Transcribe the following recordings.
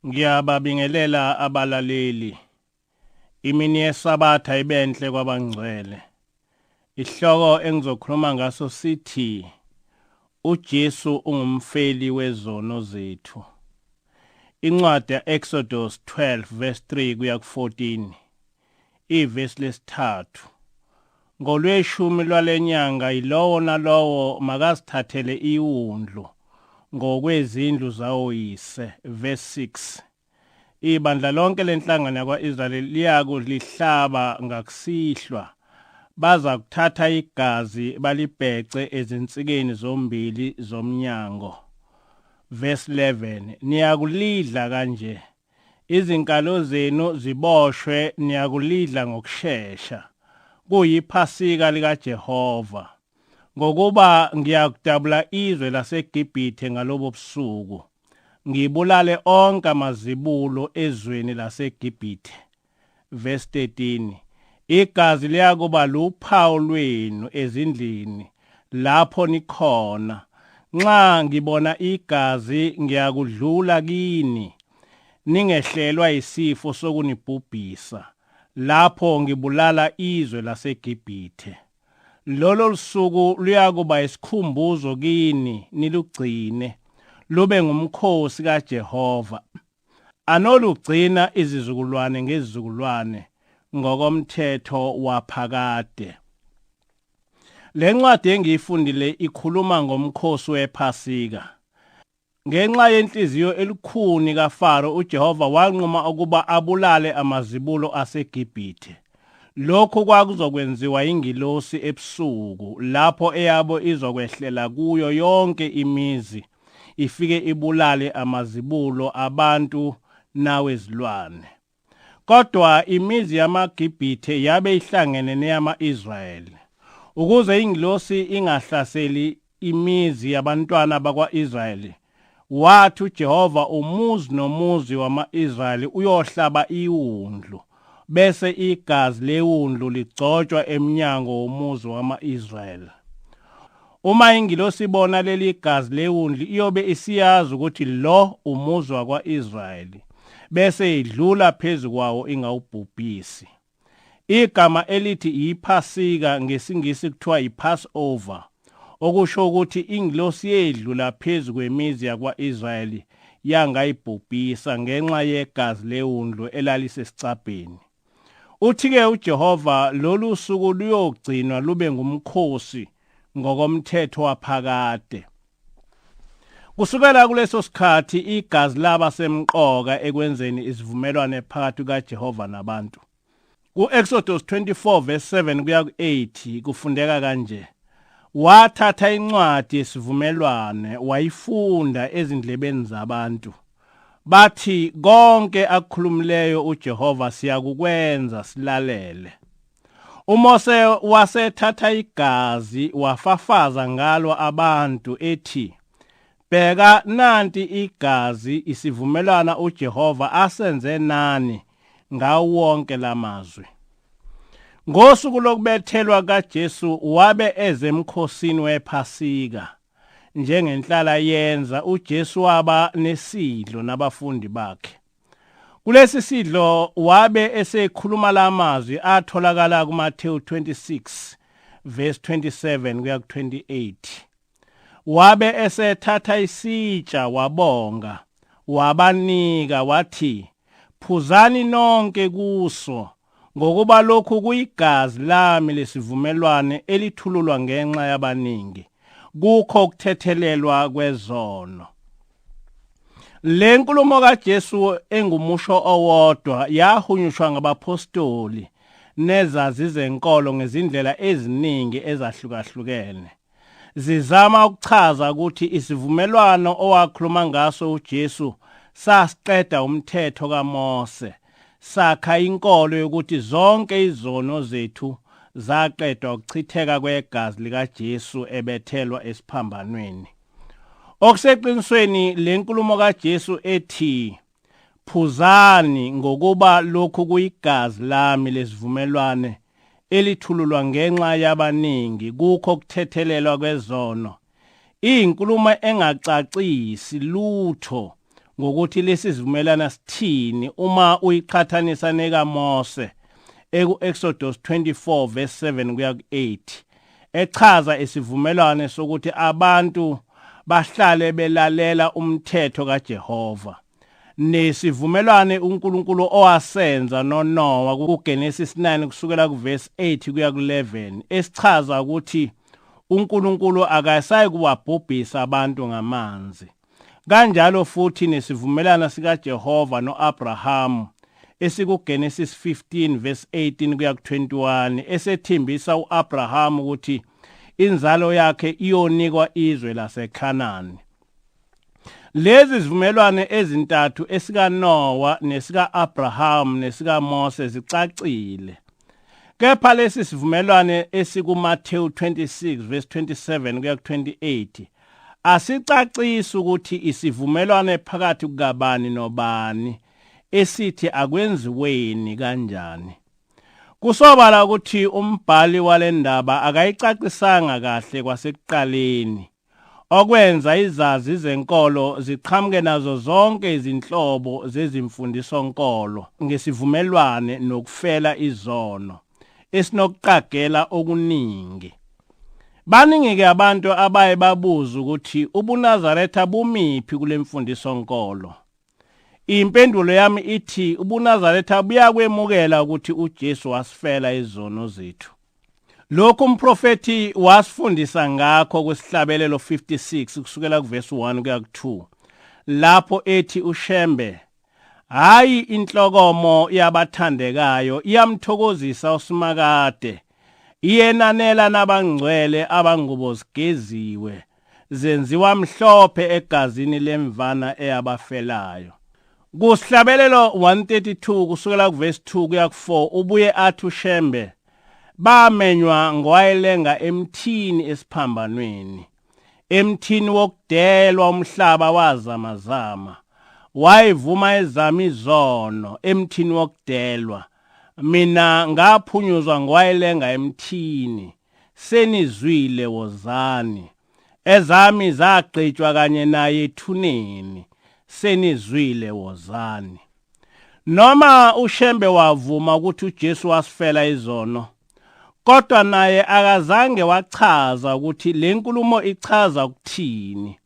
Ngiyababingelela abalaleli. Imini yeSabatha ibenhle kwabangcwele. Ihloko engizokhuluma ngaso sithi Ujesu ungumfeli wezono zethu. Incwadi ya-Exodus 12 verse 3 kuya ku-14. Ivesi lesithathu. Ngolweshumi lwalenyanga yilowo nalowo makasithathele iwundlu ngokwezindlu zawoyise. Verse 6. Ibandla lonke lenhlangano yakwa-Israyeli liyakulihlaba ngakusihlwa. Baza kuthatha igazi balibhece ezinsikeni zombili zomnyango. Verse 11. Niyakulidla kanje. Izinkalo zenu ziboshwe, niyakulidla ngokushesha. Kuyiphasika likaJehova. Ngokuba ngiyakudabula izwe laseGibhithe ngalobo busuku. Ngibulale onke amazibulo ezweni laseGibhithe. Verse 13. Igazi liyakuba luphawu lwenu ezindlini lapho nikhona. Nxa ngibona igazi ngiyakudlula kini. Ningehlelwa isifo sokunibhubhisa lapho ngibulala izwe laseGibhithe. Lolo suku luyakuba isikhumbuzo kini, nilugcine lube ngumkhosi kaJehova. Anolugcina izizukulwane ngezizukulwane ngokomthetho waphakade. Le ncwadi engiyifundile ikhuluma ngomkhosi wePhasika. Ngenxa yenhliziyo elikhuni kaFaro, uJehova wanquma ukuba abulale amazibulo aseGibhithe. Lokhu kwakuzokwenziwa ingilosi ebusuku lapho eyabo izokwehlela kuyo yonke imizi ifike ibulale amazibulo abantu nawezilwane. Kodwa imizi yamaGibhithe yabe ihlangene neyama-Israyeli. Ukuze ingilosi ingahlaseli imizi yabantwana bakwa-Israyeli, wathi uJehova umuzi nomuzi wama-Israyeli uyohlaba iwundlu, bese igazi lewundlu ligcotshwa emnyango womuzi wama-Israyeli. Uma ingilosi ibona leli gazi lewundlu, iyobe isiyazi ukuthi lo umuzi wakwa-Israyeli, bese idlula phezu kwawo ingawubhubhisi. Igama elithi iPhasika ngesingisi kuthiwa iPassover, okusho ukuthi ingilosi yedlula phezu kwemizi yakwa-Israyeli yangayibhubhisa ngenxa yegazi lewundlu elalisesicabheni. Uthi-ke uJehova lolu suku luyogcinwa lube ngumkhosi ngokomthetho waphakade. Kusukela kuleso sikhathi igazi laba semqoka ekwenzeni isivumelwano phakathi kaJehova nabantu. Ku-Exodus 24 verse 7 kuya ku-8 kufundeka kanje. Wathatha incwadi yesivumelwano wayifunda ezindlebeni zabantu. Bathi konke akukhulumileyo uJehova siyakukwenza silalele. uMose wasethatha igazi wafafaza ngalo abantu ethi, bheka nanti igazi isivumelwano uJehova asenze nani ngawo wonke lamazwi. Ngosuku lokubethelwa kaJesu wabe ezemkhosini wePhasika. Njengenhlala yenza, uJesu waba nesidlo nabafundi bakhe. Kulesi sidlo wabe esekhuluma lamazwi atholakala kuMathewu 26 verse 27 kuya ku 28. Wabe esethatha isitsha wabonga, wabanika wathi, phuzani nonke kuso, ngokuba lokhu kuyigazi lami lesivumelwane elithululwa ngenxa yabaningi, kukho ukuthethelelwa kwezono. Le nkulumo kaJesu engumusho owodwa yahunyushwa ngabapostoli nezazi zenkolo ngezindlela eziningi ezahlukahlukene. Zizama ukuchaza ukuthi isivumelwano owakhuluma ngaso uJesu sasiqeda umthetho kaMose, sakha inkolo yokuthi zonke izono zethu zaqedwa ukuchitheka kwegazi likaJesu ebethelwa esiphambanweni. Okuseqinisweni le nkulumo kaJesu ethi, phuzani ngokuba lokhu kuyigazi lami lesivumelwane elithululwa ngenxa yabaningi, kukho ukuthethelelwa kwezono. Inkulumo engacacisi lutho ngokuthi lesi sivumelana sithini uma uyiqhathanisa nekaMose eku-Exodus 24 verse 7 kuya ku-8 echaza isivumelwano sokuthi abantu bahlale belalela umthetho kaJehova nesivumelwano uNkulunkulu owasenza noNoah kuGenesis 9 kusukela kuverse 8 kuya ku11 esichaza ukuthi uNkulunkulu akasayi kuwabhubhisa abantu ngamanzi. Kanjalo futhi nesivumelwano sikaJehova noAbraham esikuGenesis 15 verse 18 kuya ku21 esethembisa uAbraham ukuthi inzalo yakhe iyonikwa izwe laseKhanani. Lezi zivumelwano ezintathu esikaNoah nesikaAbraham nesikaMose zicacile. Kepha lesi sivumelwano esikuMathewu 26 verse 27 kuya ku28 asicacisi ukuthi isivumelwano phakathi kukabani nobani esithi akwenziweni kanjani. Kusobala ukuthi umbhali walendaba akayicacisanga kahle kwasekuqaleni okwenza izazi zenkolo ziqhamuke nazo zonke izinhlobo zezimfundiso-nkolo ngesivumelwane nokufela izono esinokuqagela okuningi. Baningi-ke abantu abaye babuza ukuthi ubuNazaretha bumiphi kule mfundiso-nkolo. Impendulo yami ithi ubuNazaretha buyakwemukela ukuthi uJesu wasifela izono zethu. Lokhu umprofeti wasifundisa ngakho kwesihlabelelo 56 kusukela kuverse 1 kuya ku2 lapho ethi uShembe hayi inhlokomo yabathandekayo iyamthokozisa uSimakade iyenanela nabangcwele abangubo zigeziwe zenziwa mhlophe egazini lemvana eyabafelayo. Kusihlabelelo 132 kusukela kuverse 2 kuya ku4 ubuye athi uShembe bamenywa ngwayelenga emthini esiphambanweni emthini wokudelwa umhlaba wazamazama wayivuma ezami izono emthini wokudelwa mina ngaphunyuzwa ngwayelenga emthini senizwile wozani ezami zagqitshwa kanye naye ethuneni senizwile wozani. Noma uShembe wavuma ukuthi uJesu wasifela izono kodwa naye akazange wachaza ukuthi le nkulumo ichaza ukuthini.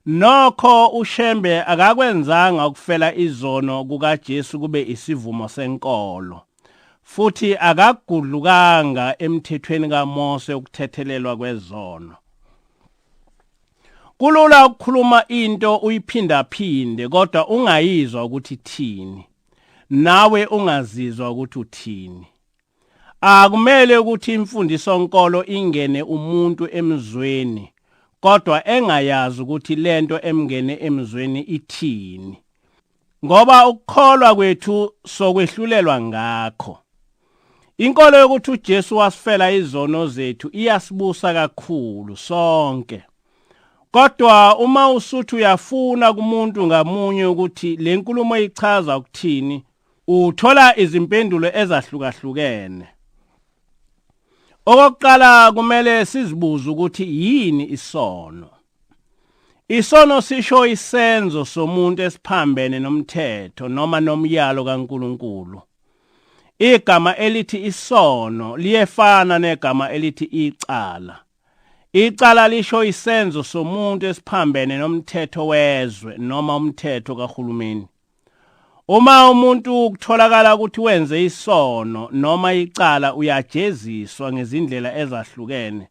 Nokho uShembe akakwenzanga ukufela izono kukaJesu kube isivumo senkolo. Futhi akagudlukanga emthethweni kaMose ukuthethelelwa kwezono. Kulula ukukhuluma into uyiphindaphinde kodwa ungayizwa ukuthi ithini. Nawe ungazizwa ukuthi uthini. Akumele ukuthi imfundiso-nkolo ingene umuntu emzweni kodwa engayazi ukuthi lento emngene emzweni ithini. Ngoba ukukholwa kwethu sokwehlulelwa ngakho. Inkolo yokuthi uJesu wasifela izono zethu iyasibusa kakhulu sonke. Kodwa uma usuthi uyafuna kumuntu ngamunye ukuthi le nkulumo ichaza ukuthini, uthola izimpendulo ezahlukahlukene. Okokuqala kumele sizibuze ukuthi yini isono. Isono sisho isenzo somuntu esiphambene nomthetho noma nomyalo kaNkulunkulu. Igama elithi isono liyefana negama elithi icala. Icala lisho isenzo somuntu esiphambene nomthetho wezwe noma umthetho kahulumeni. Uma umuntu kutholakala ukuthi wenze isono noma icala uyajeziswa ngezindlela ezahlukene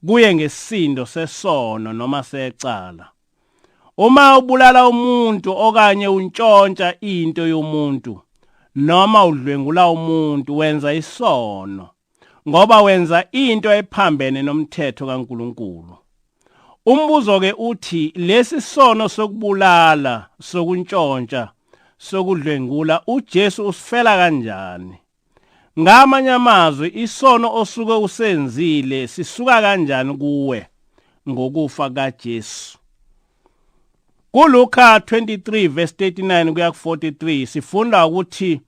kuye ngesisindo sesono noma secala. Uma ubulala umuntu okanye untshontsha into yomuntu noma udlwengula umuntu wenza isono ngoba wenza into ephambene nomthetho kaNkulunkulu. Umbuzo ke uthi lesi sono sokubulala, sokuntshontsha, sokudlwengula uJesu usifela kanjani? Ngamanye amazwi isono osuke usenzile sisuka kanjani kuwe ngokufa kaJesu? KuLuka 23 verse 39 kuya ku43 sifunda ukuthi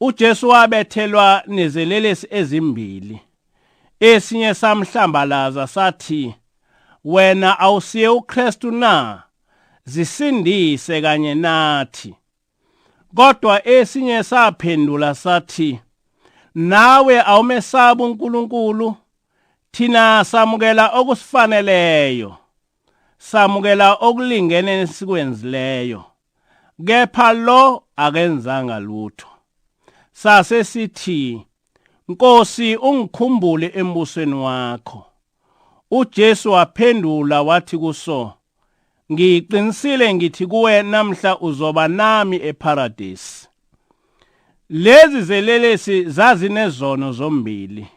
uJesu wabethelwa nezelelesi ezimbili. Esinye samhlambalaza sathi, "Wena awusiye uKristu na?" zisindise kanye nathi. Kodwa esinye saphendula sathi, nawe awumesaba uNkulunkulu, thina samukela okusifaneleyo, samukela okulingene nesikwenzileyo, kepha lo akenzanga lutho. Sase sithi, Nkosi ungikhumbule embusweni wakho. UJesu waphendula wathi kuso, ngiqinisile ngithi kuwe namhla uzoba nami eparadise. Lezi zelelesi zazinezono zombili,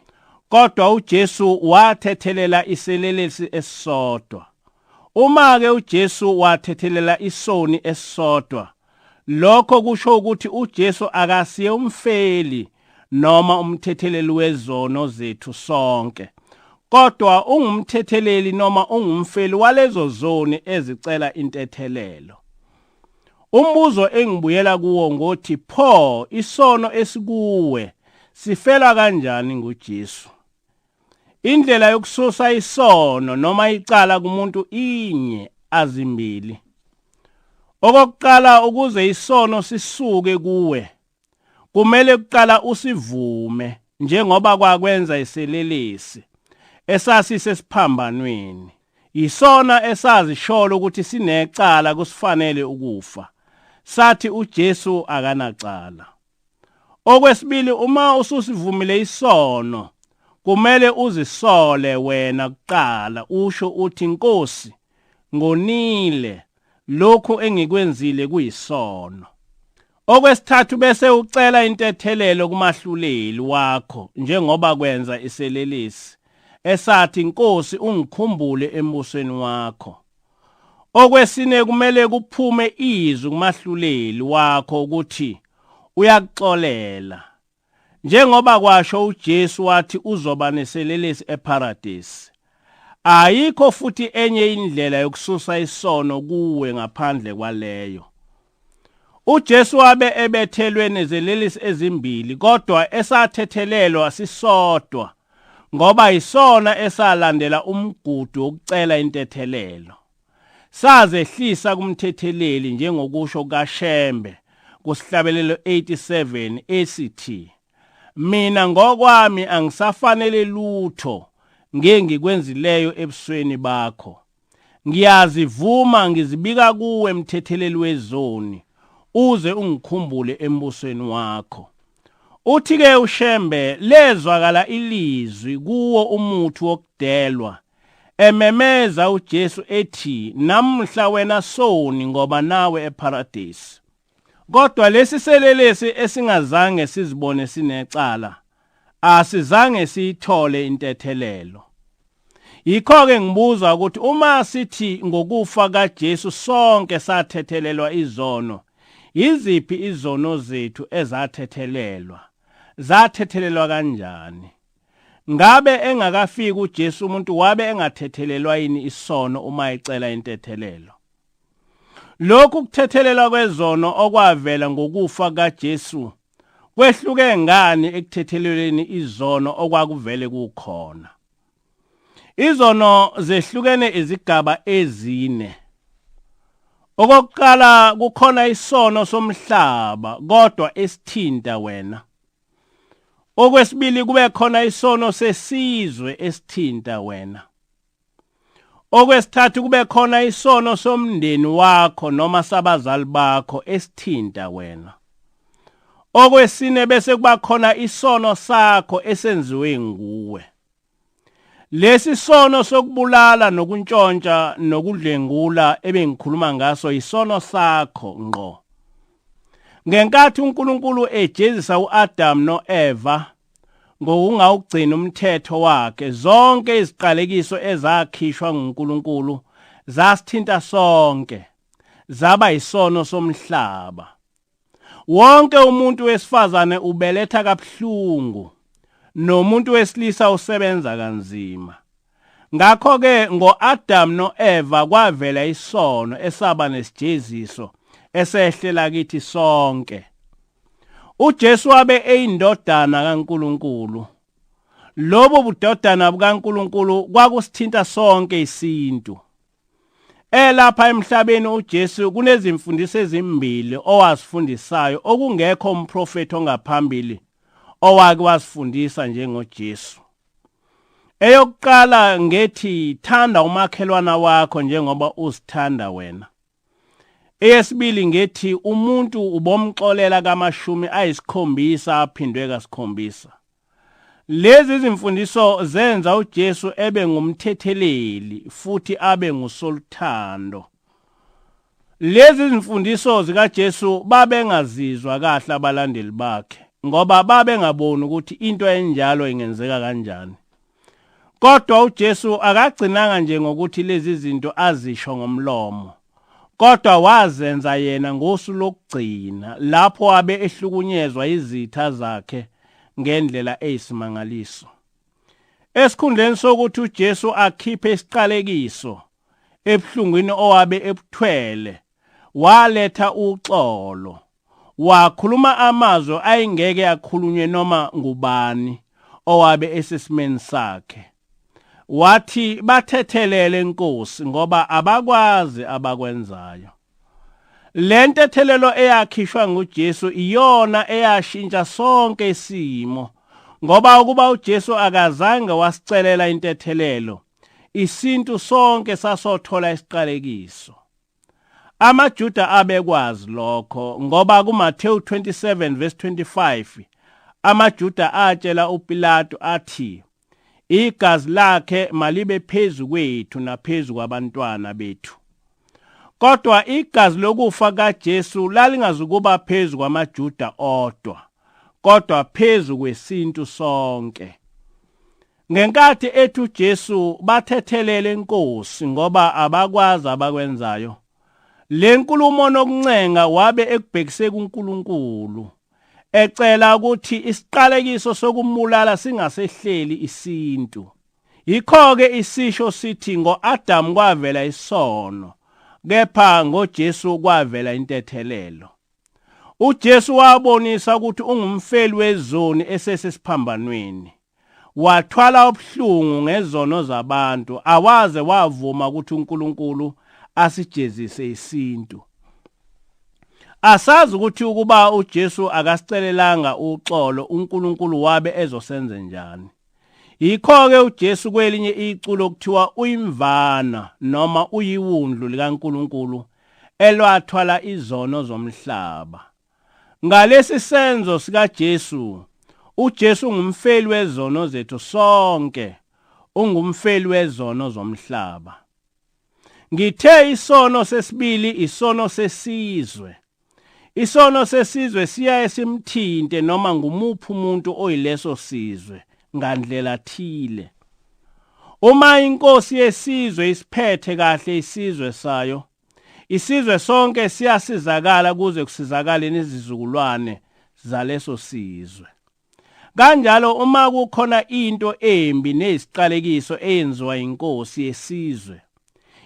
kodwa uJesu wathethelela iselelesi esisodwa. Uma-ke uJesu wathethelela isoni esisodwa, lokho kusho ukuthi uJesu akasiye umfeli noma umthetheleli wezono zethu sonke, kodwa ungumthetheleli noma ungumfeli walezo zoni ezicela intethelelo. Umbuzo engibuyela kuwo ngothi, pho isono esikuwe sifela kanjani nguJesu? Indlela yokususa isono noma icala kumuntu inye azimbili. Okokuqala, ukuze isono sisuke kuwe, kumele kuqala usivume njengoba kwakwenza iselelesi esasisesiphambanweni. Isona esazishola ukuthi sinecala kusifanele ukufa. Sathi uJesu akanacala. Okwesibili, uma ususivumile isono, kumele uzisole wena kuqala, usho uthi, Nkosi, ngonile, lokho engikwenzile kuyisono. Okwesithathu, bese ucela intethelelo kumahluleli wakho njengoba kwenza iselelesi esathi, Nkosi ungikhumbule embusweni wakho. Okwesine, kumele kuphume izwi kumahluleli wakho ukuthi uyakuxolela, njengoba kwasho uJesu wathi uzoba neselelesi eparadise. Ayikho futhi enye indlela yokususa isono kuwe ngaphandle kwaleyo. uJesu wabe ebethelwe nezelelesi ezimbili, kodwa esathethelelwa sisodwa, ngoba isona esalandela umgudu wokucela intethelelo. Sazehlisa kumthetheleli njengokusho kaShembe kusihlabelelo 87 esithi, mina ngokwami angisafanele lutho ngengikwenzileyo ebusweni bakho. Ngiyazivuma ngizibika kuwe mthetheleli wezoni, uze ungikhumbule embusweni wakho. Uthi-ke uShembe, lezwakala ilizwi kuwo umuthi wokudelwa, ememeza uJesu ethi, namhla wena soni ngoba nawe eparadise. Kodwa lesi selelesi esingazange sizibone sinecala, asizange siyithole intethelelo. Yikho-ke ngibuza ukuthi uma sithi ngokufa kaJesu sonke sathethelelwa izono, yiziphi izono zethu ezathethelelwa? Zathethelelwa kanjani? Ngabe engakafiki uJesu umuntu wabe engathethelelwa yini isono uma ecela intethelelo? Lokhu kuthethelelwa kwezono okwavela ngokufa kaJesu kwehluke ngani ekuthethelelweni izono okwakuvele kukhona? Izono zehlukene izigaba ezine. Okokuqala, kukhona isono somhlaba kodwa esithinta wena. Okwesibili, kube khona isono sesizwe esithinta wena. Okwesithathu, kube khona isono somndeni wakho noma sabazali bakho esithinta wena. Okwesine, bese kuba khona isono sakho esenziwe nguwe. Lesi sono sokubulala nokuntshontsha nokudlengula ebengikhuluma ngaso isono sakho ngqo. Ngenkathi uNkulunkulu ejezisa uAdam noEva ngokungawugcina umthetho wakhe, zonke iziqalekiso ezakhishwa nguNkulunkulu zasithinta sonke, zaba isono somhlaba. Wonke umuntu wesifazane ubeletha kabuhlungu, nomuntu wesilisa usebenza kanzima. Ngakho-ke ngo-Adam no-Eva kwavela isono esaba nesijeziso esehlela kithi sonke. uJesu wabe eyindodana kaNkulunkulu. Lobo budodana bukaNkulunkulu kwakusithinta sonke isintu. Lapha emhlabeni uJesu kunezimfundiso ezimbili owasifundisayo okungekho umprofeti ongaphambili owake wasifundisa njengoJesu. Eyokuqala ngethi thanda umakhelwana wakho njengoba uzithanda wena. Eyesibili ngethi umuntu ubomxolela ka-70 aphindwe ka-7. Lezi zimfundiso zenza uJesu ebe ngumthetheleli futhi abe ngusoluthando. Lezi zimfundiso zikaJesu babengazizwa kahle abalandeli bakhe ngoba babengaboni ukuthi into enjalo ingenzeka kanjani. Kodwa uJesu akagcinanga nje ngokuthi lezi zinto azisho ngomlomo, kodwa wazenza yena ngosu lokugcina lapho abe ehlukunyezwa izitha zakhe ngendlela eyisimangaliso. Esikhundleni sokuthi uJesu akhiphe isiqalekiso ebuhlungwini owabe ebuthwele, waletha uxolo, wakhuluma amazwi ayengeke akhulunywe noma ngubani owabe esesimeni sakhe. Wathi bathethelele inkosi ngoba abakwazi abakwenzayo. Le ntethelelo eyakhishwa nguJesu iyona eyashintsha sonke isimo, ngoba ukuba uJesu akazange wasicelela intethelelo, isintu sonke sasothola isiqalekiso. AmaJuda abekwazi lokho ngoba kuMathewu 27:25 AmaJuda atshela uPilato athi, igazi lakhe malibe phezu kwethu naphezu kwabantwana bethu. Kodwa igazi lokufa kaJesu lalingazukuba phezu kwamaJuda odwa, kodwa phezu kwesintu sonke. Ngenkathi ethi uJesu bathethelele inkosi ngoba abakwazi abakwenzayo, le nkulumo nokuncenga wabe ekubhekise kuNkulunkulu, ecela ukuthi isiqalekiso sokumulala singasehleli isintu. Yikho-ke isisho sithi ngo-Adamu kwavela isono, kepha ngoJesu kwavela intethelelo. uJesu wabonisa ukuthi ungumfeli wezoni esesesiphambanweni. Wathwala ubuhlungu ngezono zabantu, awaze wavuma ukuthi uNkulunkulu asijezise isintu. Asazi ukuthi ukuba uJesu akasicelelanga uxolo uNkulunkulu wabe ezosenze njani. Yikho-ke uJesu kwelinye iculo kuthiwa uyimvana noma uyiwundlu likaNkulunkulu elwathwala izono zomhlaba. Ngalesi senzo sikaJesu, uJesu ngumfeli wezono zethu sonke, ungumfeli wezono zomhlaba. Ngithe isono sesibili isono sesizwe. Isono sesizwe siya esimthinte noma ngumuphi umuntu oyileso sizwe ngandlela thile. Uma inkosi yesizwe isiphethe kahle isizwe sayo, isizwe sonke siyasizakala kuze kusizakale nezizukulwane zaleso sizwe. Kanjalo uma kukhona into embi neziqalekiso eyenziwa inkosi yesizwe,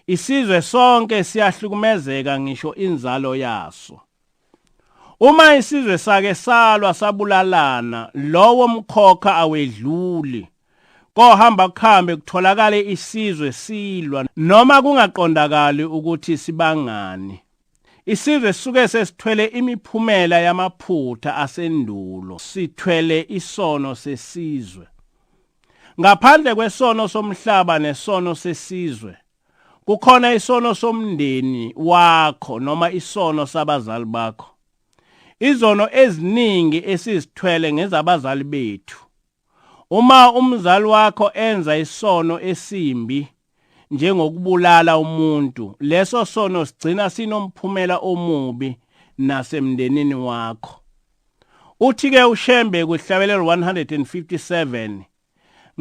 isizwe sonke siyahlukumezeka ngisho inzalo yaso. Uma isizwe sake salwa sabulalana, lowo mkhokha awedluli. Kohamba kuhambe kutholakale isizwe silwa noma kungaqondakali ukuthi sibangani. Isizwe suke sesithwele imiphumela yamaphutha asendulo, sithwele isono sesizwe. Ngaphandle kwesono somhlaba nesono sesizwe, kukhona isono somndeni wakho noma isono sabazali bakho. Izono eziningi esizithwele ngezabazali bethu. Uma umzali wakho enza isono esimbi njengokubulala umuntu, leso sono sigcina sinomphumela omubi nasemndenini wakho. Uthi-ke uShembe kuHlabelelo 157,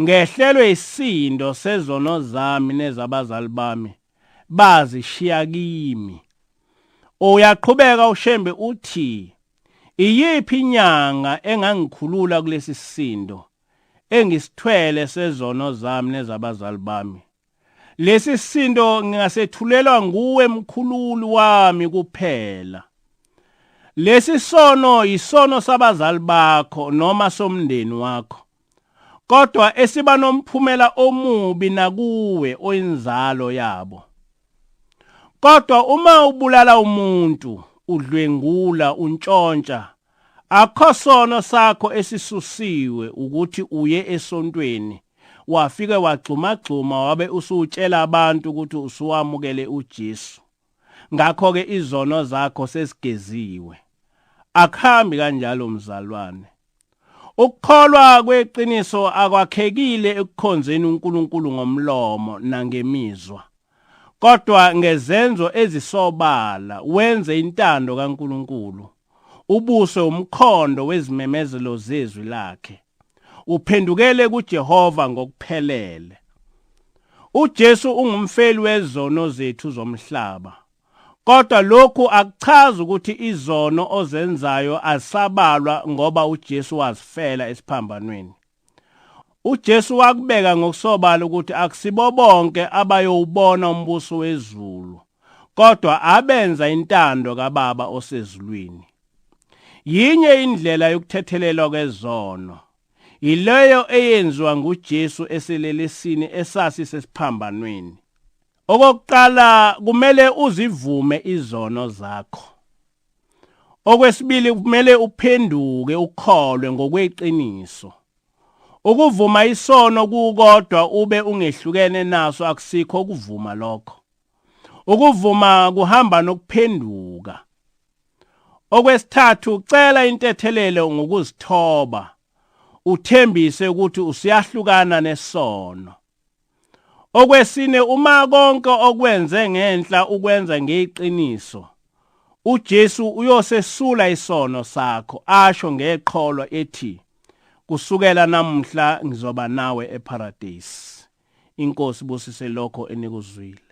ngehlelwe isindo sezono zami nezabazali bami, bazishiya kimi. Uyaqhubeka uShembe uthi, iyiphi inyanga engangikhulula kulesi sindo engisithwele sezono zami nezabazali bami? Lesi sindo ngingasethulelwa nguwe mkhululi wami kuphela. Lesi sono isono sabazali bakho noma somndeni wakho, kodwa esiba nomphumela omubi nakuwe oyinzalo yabo. Kodwa uma ubulala umuntu, udlwengula, untshontsha, akho sono sakho esisusiwe ukuthi uye esontweni, wafike wagxuma wabe usutshela abantu ukuthi usuwamukele uJesu. Ngakho-ke izono zakho sesigeziwe. Akhambi kanjalo mzalwane. Ukukholwa kweqiniso akwakhekile ekukhonzeni uNkulunkulu ngomlomo nangemizwa, kodwa ngezenzo ezisobala wenze intando kaNkulunkulu, ubuse umkhondo wezimemezelo zezwi lakhe, uphendukele kuJehova ngokuphelele. UJesu ungumfeli wezono zethu zomhlaba, kodwa lokhu akuchazi ukuthi izono ozenzayo asabalwa ngoba uJesu wazifela esiphambanweni. uJesu wakubeka ngokusobala ukuthi akusibo bonke abayowubona umbuso wezulu, kodwa abenza intando kaBaba osezulwini. Yinye indlela yokuthethelelwa kwezono, ileyo eyenziwa nguJesu eselelesini esasi sesiphambanweni. Okokuqala, kumele uzivume izono zakho. Okwesibili, kumele uphenduke ukholwe ngokweqiniso. Ukuvuma isono kukodwa ube ungehlukene naso akusikho ukuvuma lokho. Ukuvuma kuhamba nokuphenduka. Okwesithathu, cela intethelelo ngokuzithoba, uthembise ukuthi usiyahlukana nesono. Okwesine, uma konke okwenze ngenhla ukwenza ngeqiniso, uJesu uyosesula isono sakho, asho ngeqholo ethi, kusukela namhla ngizoba nawe eparadise. Inkosi busise lokho enikuzwile.